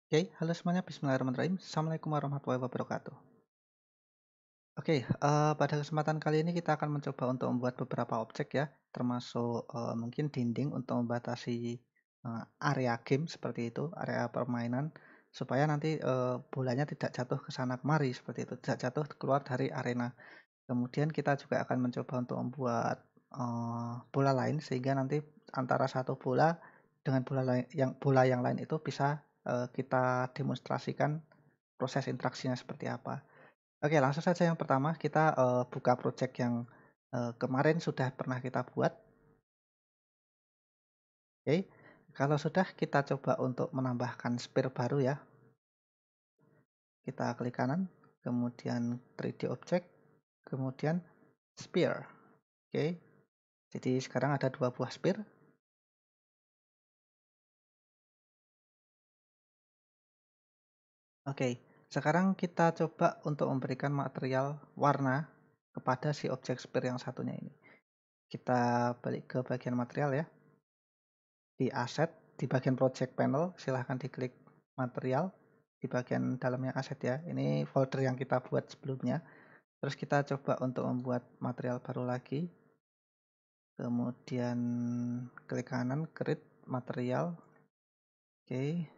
Oke, halo semuanya, bismillahirrahmanirrahim. Assalamualaikum warahmatullahi wabarakatuh. Oke, pada kesempatan kali ini kita akan mencoba untuk membuat beberapa objek ya, termasuk mungkin dinding untuk membatasi area game seperti itu, area permainan, supaya nanti bolanya tidak jatuh ke sana kemari seperti itu, tidak jatuh keluar dari arena. Kemudian kita juga akan mencoba untuk membuat bola lain sehingga nanti antara satu bola dengan bola yang lain itu bisa kita demonstrasikan proses interaksinya seperti apa. Oke, langsung saja yang pertama kita buka project yang kemarin sudah pernah kita buat. Oke, kalau sudah kita coba untuk menambahkan sphere baru ya. Kita klik kanan, kemudian 3D object, kemudian sphere. Oke, jadi sekarang ada dua buah sphere. Oke, sekarang kita coba untuk memberikan material warna kepada si objek sphere yang satunya ini. Kita balik ke bagian material ya. Di aset, di bagian project panel, silahkan diklik material. Di bagian dalamnya aset ya. Ini folder yang kita buat sebelumnya. Terus kita coba untuk membuat material baru lagi. Kemudian klik kanan, create material. Oke.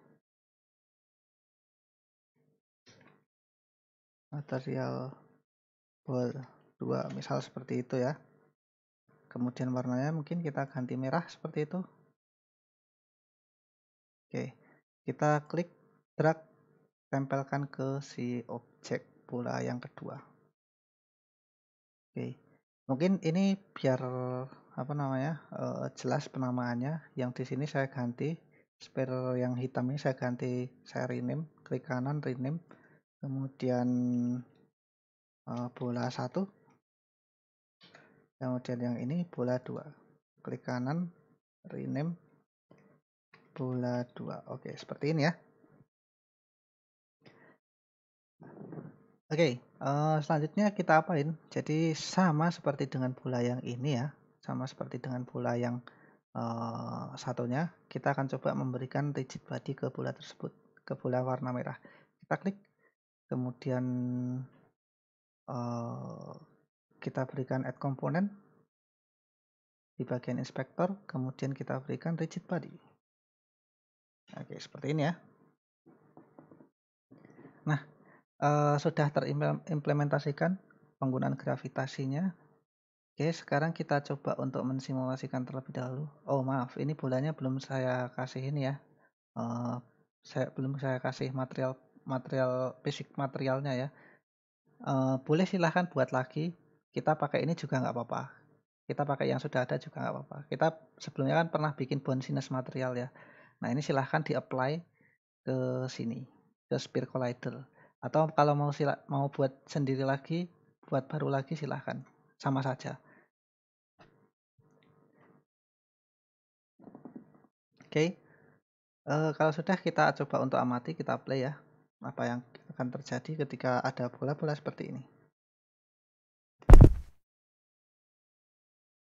Material ball 2 misal seperti itu ya. Kemudian warnanya mungkin kita ganti merah seperti itu. Oke, kita klik drag, tempelkan ke si objek bola yang kedua. Oke, mungkin ini biar apa namanya jelas penamaannya. Yang di sini saya ganti sphere yang hitam ini saya rename, klik kanan rename, kemudian bola 1, kemudian yang ini bola 2, klik kanan rename bola 2. Oke, seperti ini ya. Oke, selanjutnya kita apain? Jadi sama seperti dengan bola yang ini ya, sama seperti dengan bola yang satunya, kita akan coba memberikan rigid body ke bola tersebut, ke bola warna merah. Kita klik, kemudian kita berikan add component di bagian inspektor, kemudian kita berikan rigid body. Oke, seperti ini ya. Nah, sudah terimplementasikan penggunaan gravitasinya. Oke, sekarang kita coba untuk mensimulasikan terlebih dahulu. Oh maaf, ini bolanya belum saya kasih ini ya. Belum saya kasih material basic materialnya ya. Boleh silahkan buat lagi. Kita pakai ini juga nggak apa-apa. Kita pakai yang sudah ada juga nggak apa-apa. Kita sebelumnya kan pernah bikin bounciness material ya. Nah ini silahkan di-apply ke sini, ke Sphere Collider. Atau kalau mau buat sendiri lagi, buat baru lagi silahkan. Sama saja. Oke, kalau sudah kita coba untuk amati, kita play ya. Apa yang akan terjadi ketika ada bola-bola seperti ini.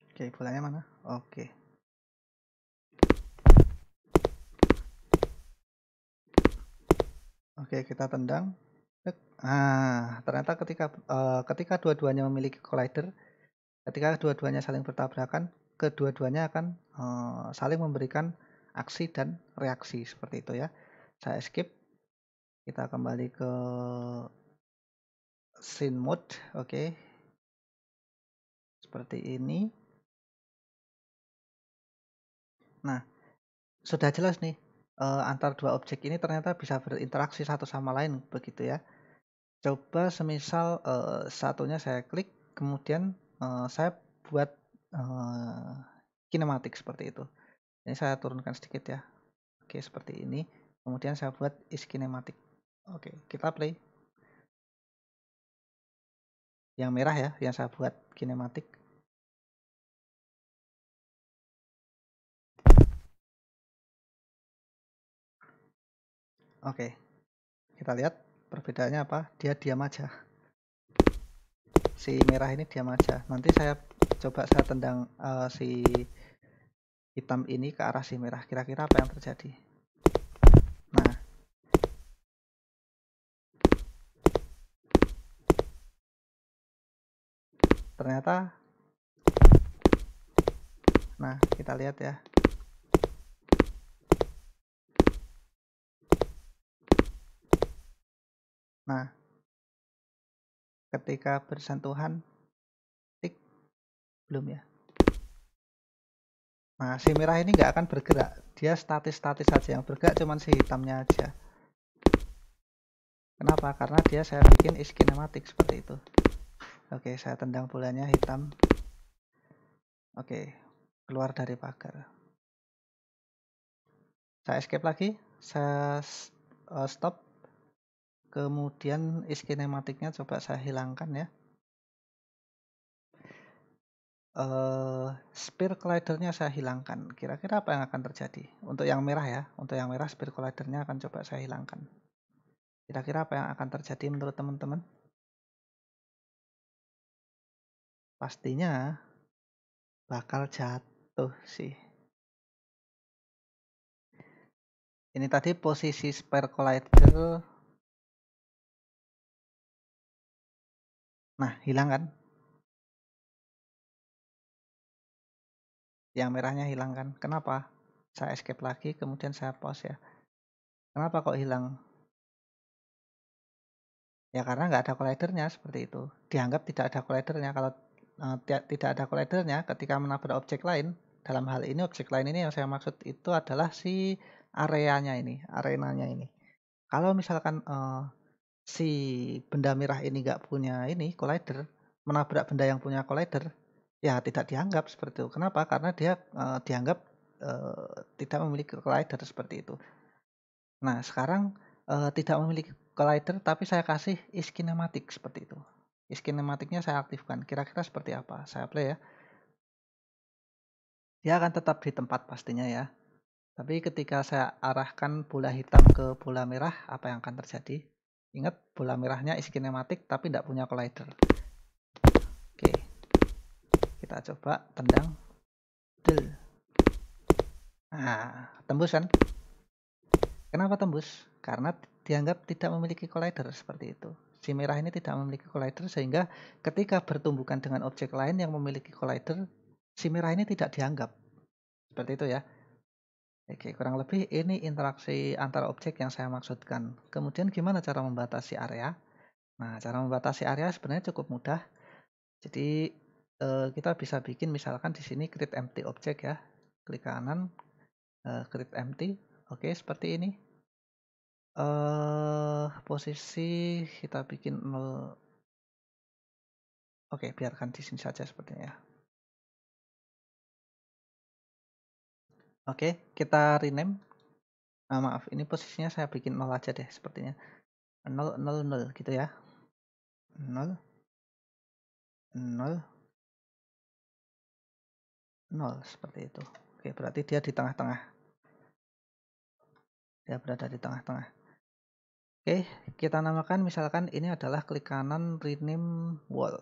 Oke, bolanya mana? Oke. Oke, kita tendang. Ternyata ketika dua-duanya memiliki collider, ketika dua-duanya saling bertabrakan, kedua-duanya akan saling memberikan aksi dan reaksi seperti itu ya. Saya skip. Kita kembali ke scene mode. Oke. Seperti ini. Nah, sudah jelas nih antar dua objek ini ternyata bisa berinteraksi satu sama lain begitu ya. Coba semisal satunya saya klik, kemudian saya buat kinematik seperti itu. Ini saya turunkan sedikit ya. Oke, seperti ini. Kemudian saya buat is kinematik. Oke, kita play. Yang merah ya, yang saya buat kinematik. Oke, kita lihat perbedaannya apa. Dia diam aja. Si merah ini diam aja. Nanti saya coba saya tendang si hitam ini ke arah si merah. Kira-kira apa yang terjadi? Nah, ternyata, nah kita lihat ya. Nah, ketika bersentuhan, tik, belum ya. Nah, si merah ini nggak akan bergerak, dia statis-statis saja, yang bergerak cuman si hitamnya aja. Kenapa? Karena dia saya bikin is kinematik seperti itu. Oke, saya tendang bolanya hitam. Oke, keluar dari pagar. Saya escape lagi, saya stop. Kemudian is kinematiknya coba saya hilangkan ya. Spear collidernya saya hilangkan. Kira-kira apa yang akan terjadi? Untuk yang merah ya, untuk yang merah spear collidernya akan coba saya hilangkan. Kira-kira apa yang akan terjadi menurut teman-teman? Pastinya bakal jatuh sih. Ini tadi posisi spear collider. Nah, hilang kan? Yang merahnya hilang kan? Kenapa? Saya escape lagi, kemudian saya pause ya. Kenapa kok hilang? Ya karena nggak ada collidernya seperti itu. Dianggap tidak ada collidernya. Kalau tidak ada collidernya ketika menabrak objek lain, dalam hal ini objek lain ini yang saya maksud itu adalah si areanya ini, arenanya ini. Kalau misalkan si benda merah ini nggak punya ini collider, menabrak benda yang punya collider, ya tidak dianggap seperti itu. Kenapa? Karena dia dianggap tidak memiliki collider seperti itu. Nah, sekarang tidak memiliki collider tapi saya kasih is kinematik seperti itu. Is kinematiknya saya aktifkan. Kira-kira seperti apa? Saya play ya. Dia akan tetap di tempat pastinya ya. Tapi ketika saya arahkan bola hitam ke bola merah, apa yang akan terjadi? Ingat, bola merahnya is kinematik tapi tidak punya collider. Oke. Kita coba tendang. Del. Nah, tembus kan? Kenapa tembus? Karena dianggap tidak memiliki collider seperti itu. Si merah ini tidak memiliki collider sehingga ketika bertumbukan dengan objek lain yang memiliki collider, si merah ini tidak dianggap. Seperti itu ya. Oke, kurang lebih ini interaksi antara objek yang saya maksudkan. Kemudian gimana cara membatasi area? Nah, cara membatasi area sebenarnya cukup mudah. Jadi kita bisa bikin misalkan di sini create empty object ya. Klik kanan, create empty. Oke, seperti ini. Posisi kita bikin 0. Oke, biarkan di sini saja sepertinya ya. Oke, kita rename. Maaf, ini posisinya saya bikin 0 aja deh sepertinya. 0, 0, 0 gitu ya. 0, 0, 0 seperti itu. Oke, berarti dia di tengah-tengah. Dia berada di tengah-tengah. Oke, kita namakan misalkan ini adalah klik kanan rename wall.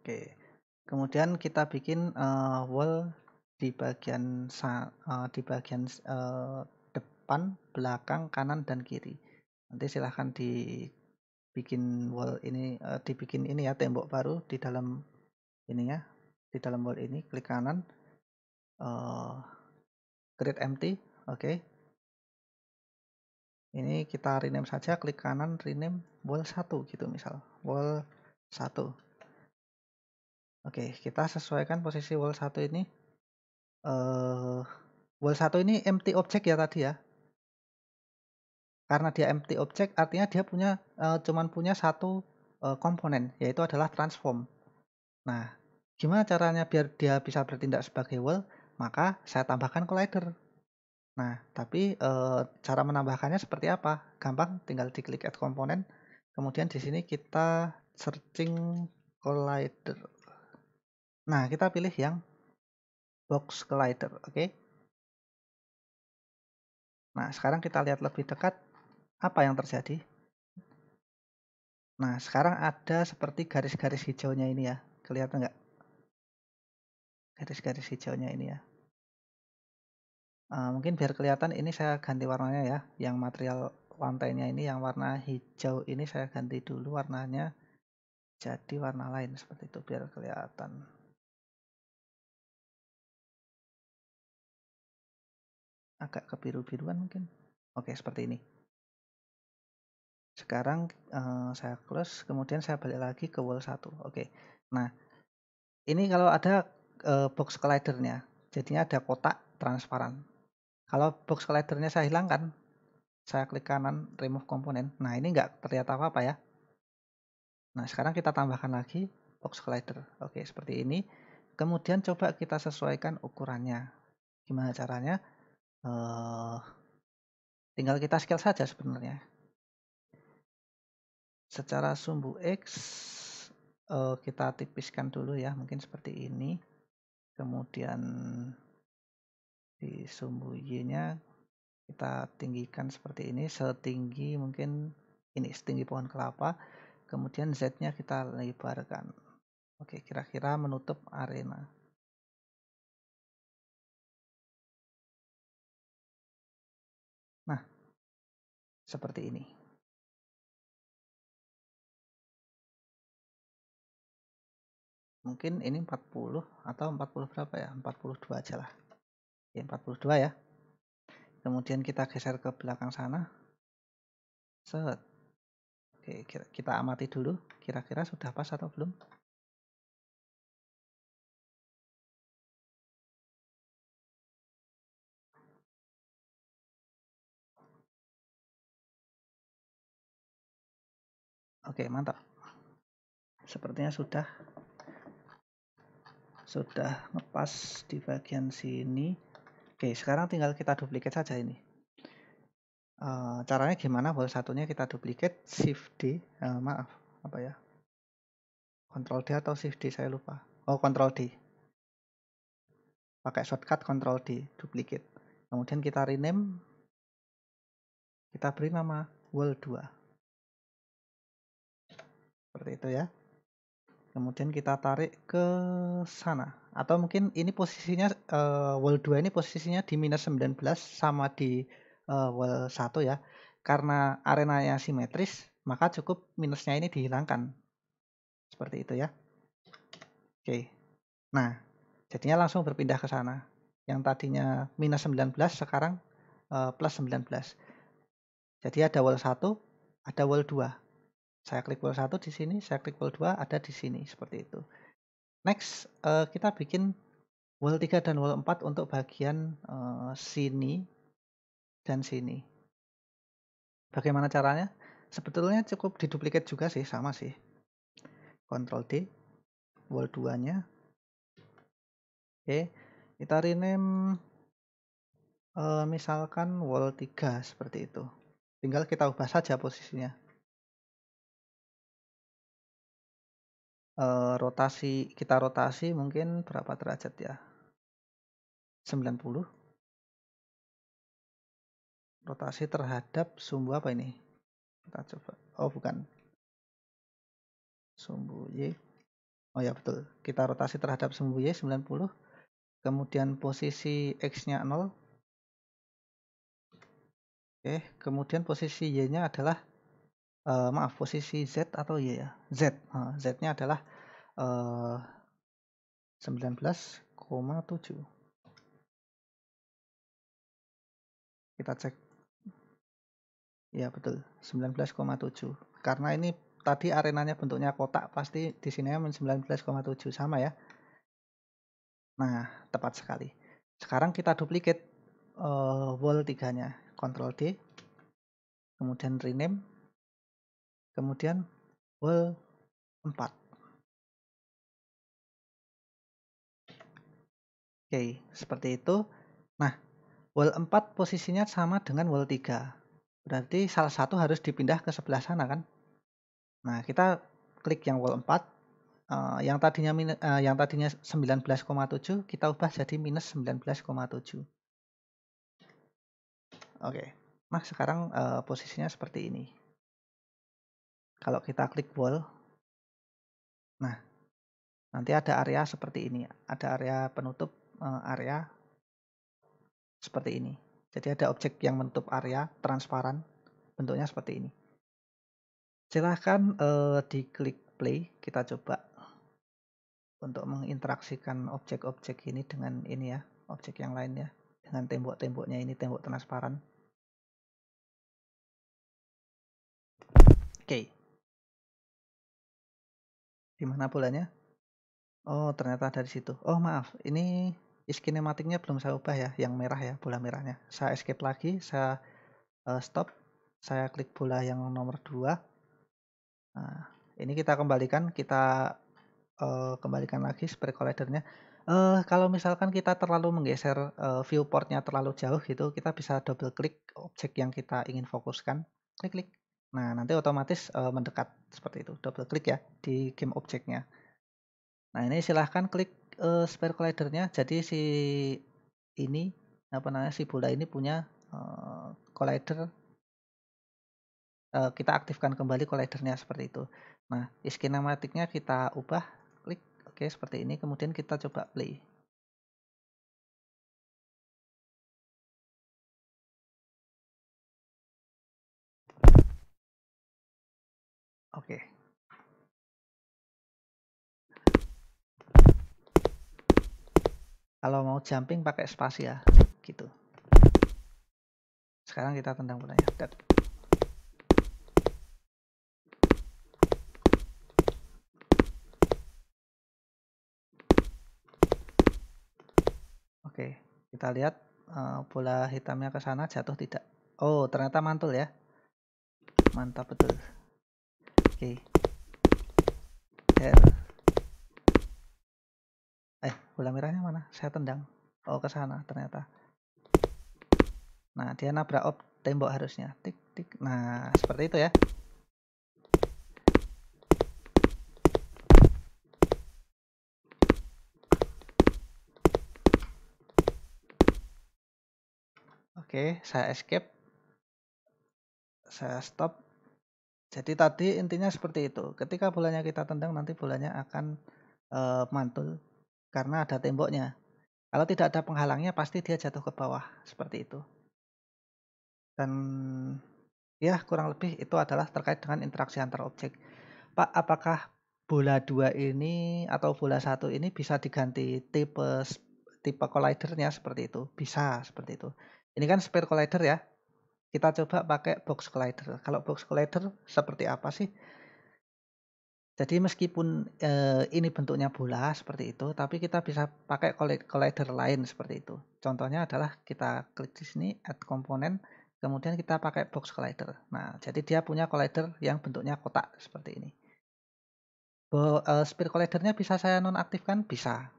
Oke. Kemudian kita bikin wall di bagian depan, belakang, kanan dan kiri. Nanti silahkan dibikin wall ini dibikin ini ya tembok baru di dalam ininya, di dalam wall ini klik kanan create empty. Oke. Ini kita rename saja, klik kanan rename wall 1 gitu misal. Wall 1. Oke, kita sesuaikan posisi wall 1 ini. Wall 1 ini empty object ya tadi ya. Karena dia empty object artinya dia punya cuman punya satu komponen yaitu adalah transform. Nah, gimana caranya biar dia bisa bertindak sebagai wall? Maka saya tambahkan collider. Nah, tapi cara menambahkannya seperti apa? Gampang, tinggal diklik add komponen. Kemudian di sini kita searching collider. Nah, kita pilih yang box collider, oke? Nah, sekarang kita lihat lebih dekat apa yang terjadi. Nah, sekarang ada seperti garis-garis hijaunya ini ya. Kelihatan nggak? Garis-garis hijaunya ini ya. Mungkin biar kelihatan ini saya ganti warnanya ya, yang material lantainya ini yang warna hijau ini saya ganti dulu warnanya jadi warna lain seperti itu biar kelihatan. Agak kebiru-biruan mungkin. Oke, seperti ini. Sekarang saya close, kemudian saya balik lagi ke wall 1. Oke. Nah, ini kalau ada box collidernya, jadinya ada kotak transparan. Kalau box collidernya saya hilangkan, saya klik kanan remove komponen. Nah, ini nggak terlihat apa-apa ya. Nah, sekarang kita tambahkan lagi box collider. Oke, seperti ini. Kemudian coba kita sesuaikan ukurannya. Gimana caranya? Tinggal kita scale saja sebenarnya. Secara sumbu X kita tipiskan dulu ya, mungkin seperti ini. Kemudian di sumbu Y-nya kita tinggikan seperti ini, setinggi mungkin ini, setinggi pohon kelapa. Kemudian Z-nya kita lebarkan. Oke, kira-kira menutup arena. Nah, seperti ini. Mungkin ini 40 atau 40 berapa ya? 42 aja lah. Ya, 42 ya. Kemudian kita geser ke belakang sana. Set. Oke, kita amati dulu. Kira-kira sudah pas atau belum? Oke, mantap. Sepertinya sudah ngepas di bagian sini. Oke, sekarang tinggal kita duplikat saja ini. Caranya gimana? Wall satunya kita duplikat, Shift D, maaf, apa ya? Ctrl D atau Shift D, saya lupa. Oh, Ctrl D. Pakai shortcut Ctrl D, duplikat. Kemudian kita rename, kita beri nama wall 2. Seperti itu ya. Kemudian kita tarik ke sana. Atau mungkin ini posisinya wall 2 ini posisinya di minus 19 sama di wall 1 ya. Karena arenanya simetris, maka cukup minusnya ini dihilangkan. Seperti itu ya. Oke. Nah, jadinya langsung berpindah ke sana. Yang tadinya minus 19 sekarang plus 19. Jadi ada wall 1, ada wall 2. Saya klik wall 1 di sini, saya klik wall 2 ada di sini, seperti itu. Next, kita bikin wall 3 dan wall 4 untuk bagian sini dan sini. Bagaimana caranya? Sebetulnya cukup diduplikat juga sih, sama sih. Ctrl D, wall 2-nya. Oke, kita rename misalkan wall 3 seperti itu. Tinggal kita ubah saja posisinya. Kita rotasi mungkin berapa derajat ya? 90. Rotasi terhadap sumbu apa ini? Kita coba. Oh, bukan. Sumbu Y. Oh ya, betul. Kita rotasi terhadap sumbu Y 90. Kemudian posisi X-nya 0. Oke, kemudian posisi Y-nya adalah maaf, posisi Z atau Y ya? Z. Z-nya adalah 19,7. Kita cek. Ya, betul. 19,7. Karena ini tadi arenanya bentuknya kotak, pasti di sini 19,7 sama ya. Nah, tepat sekali. Sekarang kita duplikat wall 3-nya. Ctrl D. Kemudian rename. Kemudian wall 4. Oke, seperti itu. Nah, wall 4 posisinya sama dengan wall 3. Berarti salah satu harus dipindah ke sebelah sana kan? Nah, kita klik yang wall 4. Yang tadinya 19,7 kita ubah jadi minus 19,7. Oke. Nah, sekarang posisinya seperti ini. Kalau kita klik wall, nah nanti ada area seperti ini. Ada area penutup area seperti ini. Jadi ada objek yang menutup area transparan. bentuknya seperti ini. Silahkan diklik play, kita coba untuk menginteraksikan objek-objek ini dengan ini ya, objek yang lain ya, dengan tembok-temboknya ini, tembok transparan. Oke. Di mana bolanya? Oh, ternyata dari situ. Oh, maaf, ini skinematiknya belum saya ubah ya, yang merah ya, bola merahnya. Saya escape lagi, saya stop, saya klik bola yang nomor 2. Nah, ini kita kembalikan, kita kembalikan lagi spray collidernya. Kalau misalkan kita terlalu menggeser viewportnya terlalu jauh gitu, kita bisa double klik objek yang kita ingin fokuskan, klik-klik. Nah, nanti otomatis mendekat seperti itu, double klik ya di game objeknya. Nah, ini silahkan klik spray collidernya. Jadi si ini apa namanya, si bola ini punya collider. Kita aktifkan kembali collidernya seperti itu. Nah, skinematiknya kita ubah, klik oke seperti ini, kemudian kita coba play. Oke. Kalau mau jumping pakai spasi ya, gitu. Sekarang kita tendang bolanya. Oke, kita lihat bola hitamnya ke sana jatuh tidak? Oh, ternyata mantul ya. Mantap betul. Oke. Bola merahnya mana? Saya tendang. Oh, ke sana ternyata. Nah, dia nabrak tembok harusnya. Tik tik. Nah, seperti itu ya. Oke, saya escape. Saya stop. Jadi tadi intinya seperti itu. Ketika bolanya kita tendang, nanti bolanya akan mantul karena ada temboknya. Kalau tidak ada penghalangnya, pasti dia jatuh ke bawah seperti itu. Dan ya kurang lebih itu adalah terkait dengan interaksi antar objek. Pak, apakah bola 2 ini atau bola 1 ini bisa diganti tipe collidernya seperti itu? Bisa seperti itu. Ini kan sphere collider ya. Kita coba pakai box collider. Kalau box collider seperti apa sih? Jadi meskipun ini bentuknya bola seperti itu, tapi kita bisa pakai collider lain seperti itu. Contohnya adalah kita klik di sini add komponen, kemudian kita pakai box collider. Nah, jadi dia punya collider yang bentuknya kotak seperti ini. Sphere collidernya bisa saya nonaktifkan? Bisa.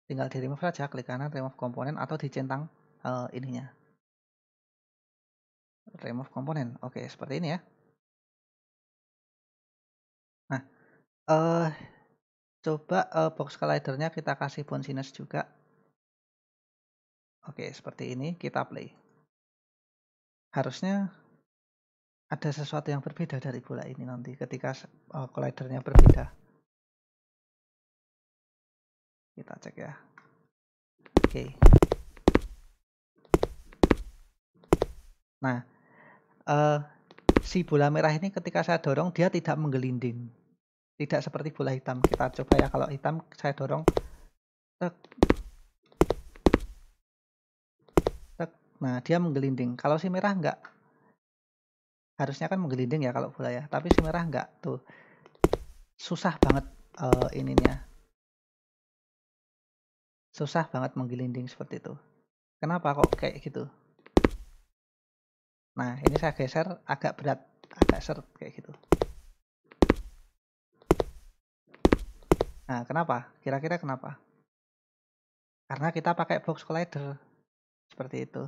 Tinggal di remove saja, klik kanan remove komponen atau dicentang ininya. Remove komponen. Oke, seperti ini ya. Nah, coba box collidernya kita kasih bounciness juga. Oke, seperti ini kita play. Harusnya ada sesuatu yang berbeda dari bola ini nanti ketika collidernya berbeda. Kita cek ya. Oke. Nah, si bola merah ini ketika saya dorong dia tidak menggelinding. Tidak seperti bola hitam. Kita coba ya, kalau hitam saya dorong. Tek. Tek. Nah, dia menggelinding. Kalau si merah enggak. Harusnya kan menggelinding ya kalau bola ya. Tapi si merah enggak. Tuh. Susah banget ininya. Susah banget menggelinding seperti itu. Kenapa kok kayak gitu? Nah, ini saya geser agak berat. Agak seret kayak gitu. Nah, kenapa? Kira-kira kenapa? Karena kita pakai box collider. Seperti itu.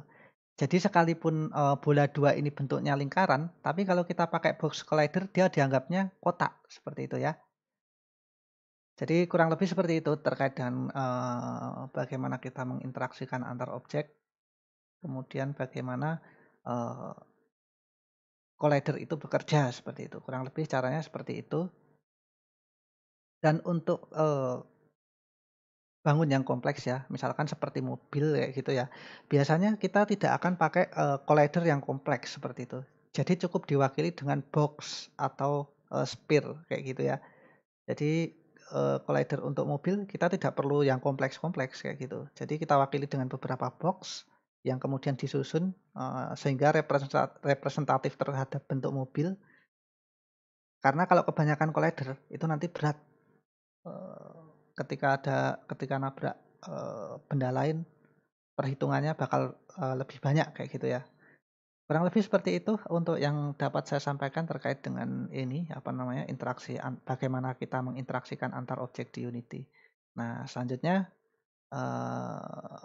Jadi sekalipun bola 2 ini bentuknya lingkaran, tapi kalau kita pakai box collider dia dianggapnya kotak. Seperti itu ya. Jadi kurang lebih seperti itu terkait dengan bagaimana kita menginteraksikan antar objek. Kemudian bagaimana collider itu bekerja seperti itu. Kurang lebih caranya seperti itu. Dan untuk bangun yang kompleks ya, misalkan seperti mobil kayak gitu ya. Biasanya kita tidak akan pakai collider yang kompleks seperti itu. Jadi cukup diwakili dengan box atau, sphere kayak gitu ya. Jadi, collider untuk mobil kita tidak perlu yang kompleks-kompleks kayak gitu. Jadi kita wakili dengan beberapa box yang kemudian disusun, sehingga representatif terhadap bentuk mobil, karena kalau kebanyakan collider itu nanti berat, eee, ketika nabrak, benda lain perhitungannya bakal, lebih banyak kayak gitu ya. Kurang lebih seperti itu untuk yang dapat saya sampaikan terkait dengan ini, apa namanya, bagaimana kita menginteraksikan antar objek di Unity. Nah, selanjutnya, eee,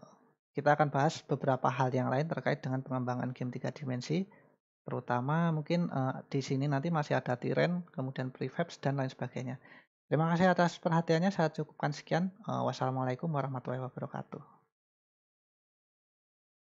kita akan bahas beberapa hal yang lain terkait dengan pengembangan game 3 dimensi, terutama mungkin, di sini nanti masih ada Tiren, kemudian prefabs, dan lain sebagainya. Terima kasih atas perhatiannya, saya cukupkan sekian, wassalamualaikum warahmatullahi wabarakatuh.